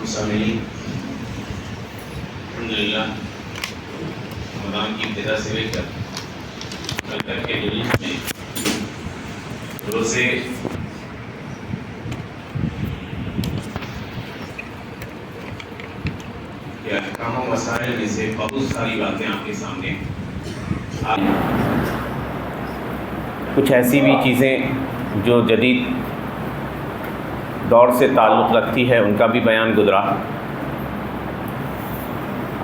سامعین، الحمدللہ رمضان کی ابتدا سے لے کر کل تک کے جلوس میں روزے کے احکام و مسائل میں سے بہت ساری باتیں آپ کے سامنے کچھ ایسی بھی چیزیں جو جدید دور سے تعلق رکھتی ہے ان کا بھی بیان گزرا۔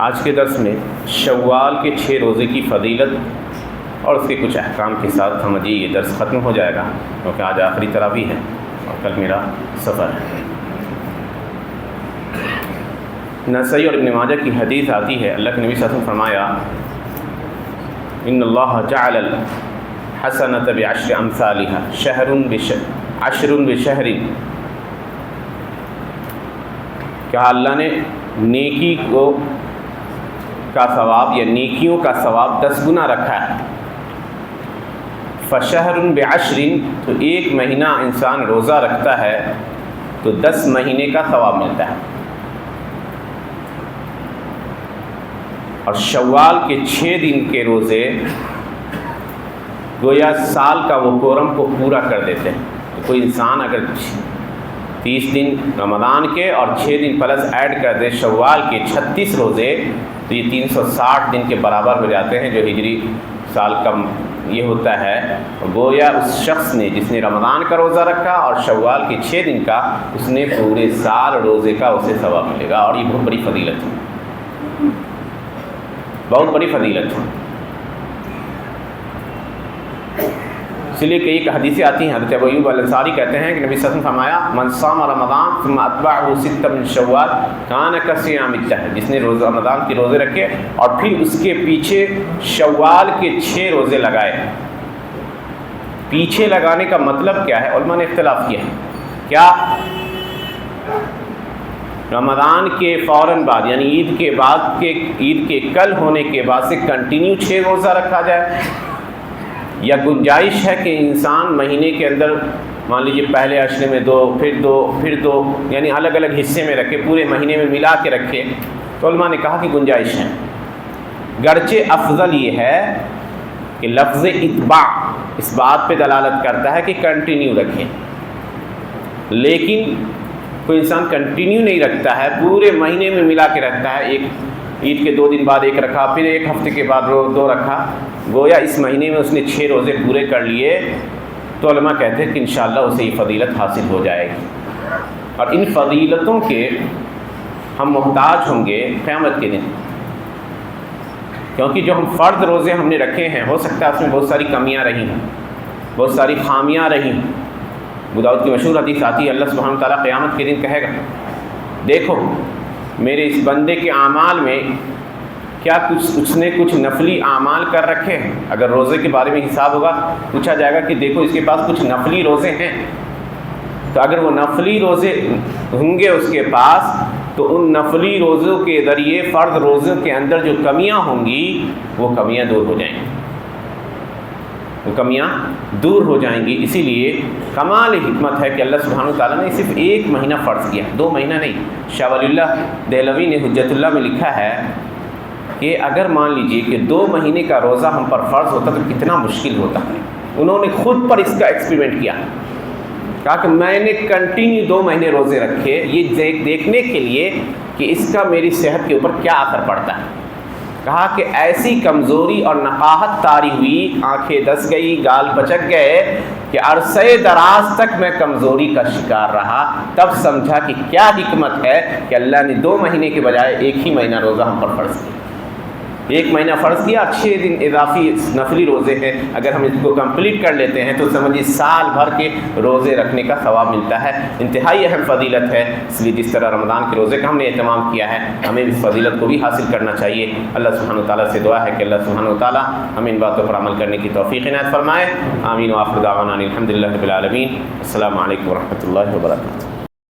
آج کے درس میں شوال کے 6 روزے کی فضیلت اور اس کے کچھ احکام کے ساتھ سمجھیے یہ درس ختم ہو جائے گا، کیونکہ آج آخری تراویح ہے اور کل میرا سفر ہے۔ نسائی اور ابن ماجہ کی حدیث آتی ہے، اللہ کے نبی صلی اللہ علیہ وسلم فرمایا ان اللہ جعل الحسنۃ بعشر امثالها عشر بشہر، کہا اللہ نے نیکی کا ثواب یا نیکیوں کا ثواب 10 گنا رکھا ہے۔ فشہر بعشر، تو 1 مہینہ انسان روزہ رکھتا ہے تو 10 مہینے کا ثواب ملتا ہے، اور شوال کے 6 دن کے روزے گویا سال کا وہ کورم کو پورا کر دیتے ہیں۔ تو کوئی انسان اگر 30 دن رمضان کے اور 6 دن پلس ایڈ کر دے شوال کے 36 روزے، تو یہ 360 دن کے برابر ہو جاتے ہیں، جو ہجری سال کا یہ ہوتا ہے۔ گویا اس شخص نے جس نے رمضان کا روزہ رکھا اور شوال کے 6 دن کا، اس نے پورے سال روزے کا اسے ثواب ملے گا، اور یہ بہت بڑی فضیلت ہے، بہت بڑی فضیلت ہے۔ اس لیے کئی حدیثیں آتی ہیں، حضرت ابو ایوب الانصاری کہتے ہیں کہ نبی صلی اللہ علیہ وسلم فرمایا من صام رمضان ثم اتبعه 6 من شوال کان کصیام الدہر، جس نے رمضان کے روزے رکھے اور پھر اس کے پیچھے شوال کے 6 روزے لگائے۔ پیچھے لگانے کا مطلب کیا ہے؟ علماء نے اختلاف کیا ہے۔ کیا رمضان کے فوراً بعد یعنی عید کے کل ہونے کے بعد سے کنٹینیو 6 روزہ رکھا جائے، یا گنجائش ہے کہ انسان مہینے کے اندر مان لیجیے پہلے عشرے میں 2 پھر 2 یعنی الگ الگ حصے میں رکھے، پورے مہینے میں ملا کے رکھے؟ تو علماء نے کہا کہ گنجائش ہے، گرچہ افضل یہ ہے کہ لفظ اتباع اس بات پہ دلالت کرتا ہے کہ کنٹینیو رکھیں، لیکن کوئی انسان کنٹینیو نہیں رکھتا ہے، پورے مہینے میں ملا کے رکھتا ہے، ایک عید کے 2 دن بعد 1 رکھا، پھر 1 ہفتے کے بعد 2 رکھا، گویا اس مہینے میں اس نے 6 روزے پورے کر لیے، تو علماء کہتے ہیں کہ انشاءاللہ اسے یہ فضیلت حاصل ہو جائے گی، اور ان فضیلتوں کے ہم محتاج ہوں گے قیامت کے دن، کیونکہ جو ہم فرض روزے ہم نے رکھے ہیں ہو سکتا ہے اس میں بہت ساری کمیاں رہی ہیں، بہت ساری خامیاں رہی ہیں۔ ابو داؤد کی مشہور حدیث آتی ہے، اللہ سبحانہ وتعالیٰ قیامت کے دن کہے گا دیکھو میرے اس بندے کے اعمال میں کیا اس نے کچھ نفلی اعمال کر رکھے ہیں۔ اگر روزے کے بارے میں حساب ہوگا پوچھا جائے گا کہ دیکھو اس کے پاس کچھ نفلی روزے ہیں، تو اگر وہ نفلی روزے ہوں گے اس کے پاس، تو ان نفلی روزوں کے ذریعے فرض روزوں کے اندر جو کمیاں ہوں گی وہ کمیاں دور ہو جائیں گی، اسی لیے کمال حکمت ہے کہ اللہ سبحانہ وتعالیٰ نے صرف 1 مہینہ فرض کیا، 2 مہینہ نہیں۔ شاہ ولی اللہ دہلوی نے حجت اللہ میں لکھا ہے کہ اگر مان لیجئے کہ 2 مہینے کا روزہ ہم پر فرض ہوتا تو کتنا مشکل ہوتا ہے۔ انہوں نے خود پر اس کا ایکسپیریمنٹ کیا، کہا کہ میں نے کنٹینیو 2 مہینے روزے رکھے، یہ دیکھنے کے لیے کہ اس کا میری صحت کے اوپر کیا اثر پڑتا ہے۔ کہا کہ ایسی کمزوری اور نقاہت طاری ہوئی، آنکھیں دس گئی، گال بچک گئے، کہ عرصے دراز تک میں کمزوری کا شکار رہا، تب سمجھا کہ کیا حکمت ہے کہ اللہ نے 2 مہینے کے بجائے 1 ہی مہینہ روزہ ہم پر فرض کیا، 1 مہینہ فرض کیا، 6 دن اضافی نفلی روزے ہیں، اگر ہم اس کو کمپلیٹ کر لیتے ہیں تو سمجھیے سال بھر کے روزے رکھنے کا ثواب ملتا ہے۔ انتہائی اہم فضیلت ہے، اس لیے جس طرح رمضان کے روزے کا ہم نے اہتمام کیا ہے ہمیں اس فضیلت کو بھی حاصل کرنا چاہیے۔ اللہ سبحانہ وتعالیٰ سے دعا ہے کہ اللہ سبحانہ وتعالیٰ ہمیں ان باتوں پر عمل کرنے کی توفیق عنایت فرمائے۔ آمین وآخر دعوانا الحمدللہ رب العالمین۔ السلام علیکم ورحمۃ اللہ وبرکاتہ۔